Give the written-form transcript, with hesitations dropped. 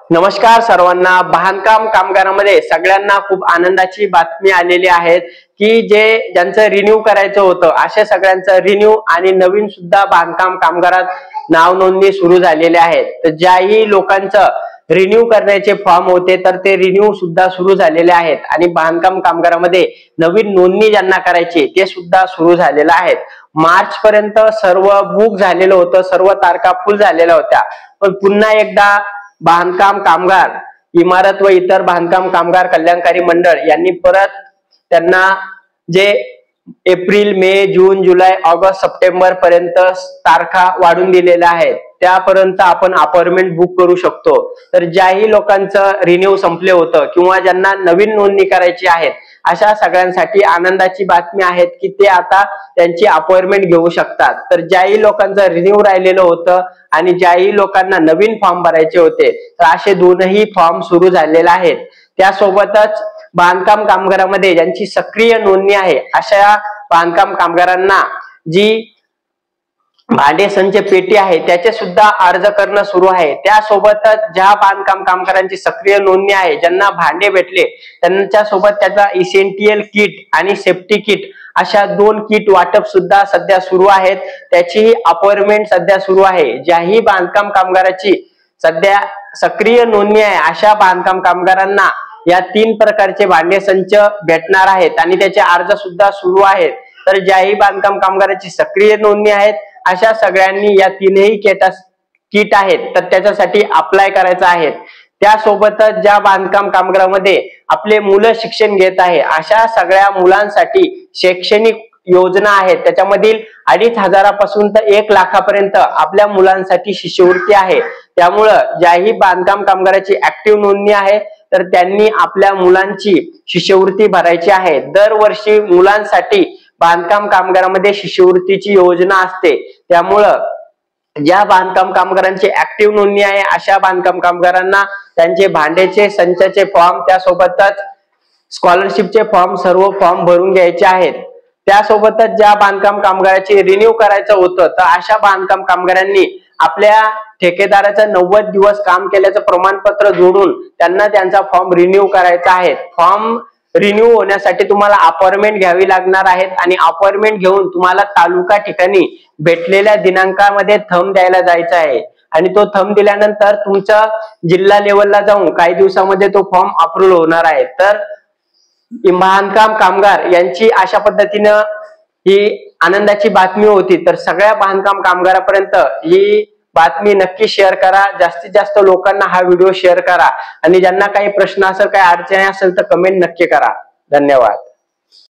नमस्कार सर्वांना। बांधकाम कामगारांमध्ये सगळ्यांना खूप आनंदाची बातमी आलेली आहे की ज्यांचं रिन्यू करायचं होतं अशा सगळ्यांचं रिन्यू आणि नवीन सुद्धा बांधकाम कामगारात नाव नोंदणी सुरू झालेले आहेत। तर ज्याही लोकांचं रिन्यू करण्याचे फॉर्म होते तर ते रिन्यू सुद्धा सुरू झालेले आहेत आणि बांधकाम कामगारांमध्ये नवीन नोंदणी ज्यांना करायची ते सुद्धा सुरू झालेलं आहे। मार्च पर्यंत सर्व बुक झालेलं होतं, सर्व तारखा फुल झालेल्या होत्या, पण पुन्हा एकदा बांधकाम कामगार इमारत व इतर बांधकाम कामगार कल्याणकारी मंडळ यांनी परत त्यांना जे एप्रिल, मे, जून, जुलै, ऑगस्ट, सप्टेंबर पर्यंत तारखा वाढून दिलेल्या आहेत। त्यापर्यंत आपण अपॉइंटमेंट बुक करू शकतो। तर ज्याही लोकांचं रिन्यू संपले होतं किंवा ज्यांना नवीन नोंदणी करायची आहे अशा सगळ्यांसाठी आनंदाची बातमी आहे की ते आता त्यांची अपॉइंटमेंट घेऊ शकतात। तर ज्याही लोकांचं रिन्यू राहिलेलं होतं आणि ज्याही लोकांना नवीन फॉर्म भरायचे होते तर असे दोनही फॉर्म सुरू झालेले आहेत। त्यासोबतच बांधकाम कामगारांमध्ये ज्यांची सक्रिय नोंदणी आहे अशा बांधकाम कामगारांना जी भांडे संच पेटी आहे त्याचे सुद्धा अर्ज करणं सुरू आहे। त्यासोबतच ज्या बांधकाम कामगारांची सक्रिय नोंदणी आहे, ज्यांना भांडे भेटले त्यांच्या सोबत त्याचा इसेन्शियल किट आणि सेफ्टी किट अशा 2 किट वाटप सुद्धा सध्या सुरू आहेत। त्याची अपॉइंटमेंट सध्या सुरू आहे। ज्याही बांधकाम कामगाराची सध्या सक्रिय नोंदणी आहे अशा बांधकाम कामगारांना या 3 प्रकारचे भांडे संच भेटणार आहेत आणि त्याचे अर्ज सुद्धा सुरू आहेत। तर ज्याही बांधकाम कामगाराची सक्रिय नोंदणी आहेत अशा सगळ्यांनी या 3ही किट आहेत तर त्याच्यासाठी अप्लाय करायचं आहे। त्यासोबतच ज्या बांधकाम कामगारांमध्ये आपले मुलं शिक्षण घेत आहे अशा सगळ्या मुलांसाठी शैक्षणिक योजना आहेत, त्याच्यामधील 2,500 पासून तर 1 लाखापर्यंत आपल्या मुलांसाठी शिष्यवृत्ती आहे। त्यामुळं ज्याही बांधकाम कामगाराची ऍक्टिव्ह नोंदणी आहे तर त्यांनी आपल्या मुलांची शिष्यवृत्ती भरायची आहे। दरवर्षी मुलांसाठी बांधकाम कामगारांमध्ये शिष्यवृत्तीची योजना असते। त्यामुळं ज्या बांधकाम कामगारांची ऍक्टिव्ह नोंदणी आहे अशा बांधकाम कामगारांना त्यांचे भांड्याचे संचाचे फॉर्म त्यासोबतच स्कॉलरशिपचे फॉर्म सर्व फॉर्म भरून घ्यायचे आहेत। त्यासोबतच ज्या बांधकाम कामगाराची रिन्यू करायचं होतं तर अशा बांधकाम कामगारांनी आपल्या ठेकेदाराचं 90 दिवस काम केल्याचं प्रमाणपत्र जोडून त्यांना त्यांचा फॉर्म रिन्यू करायचा आहे। फॉर्म रिन्यू होण्यासाठी तुम्हाला अपॉइंटमेंट घ्यावी लागणार आहे आणि अपॉइंटमेंट घेऊन तुम्हाला तालुका ठिकाणी भेटलेल्या दिनांकामध्ये थंब द्यायला जायचं आहे आणि तो थंब दिल्यानंतर तुमच्या जिल्हा लेवलला जाऊन काही दिवसामध्ये तो फॉर्म अप्रूव्ह होणार आहे। तर बांधकाम कामगार यांची अशा पद्धतीनं ही आनंदाची बातमी होती। तर सगळ्या बांधकाम कामगारांपर्यंत ही बातमी नक्की शेअर करा, जास्तीत जास्त लोकांना हा व्हिडिओ शेअर करा आणि ज्यांना काही प्रश्न असेल, काही अडचणी असेल तर कमेंट नक्की करा। धन्यवाद।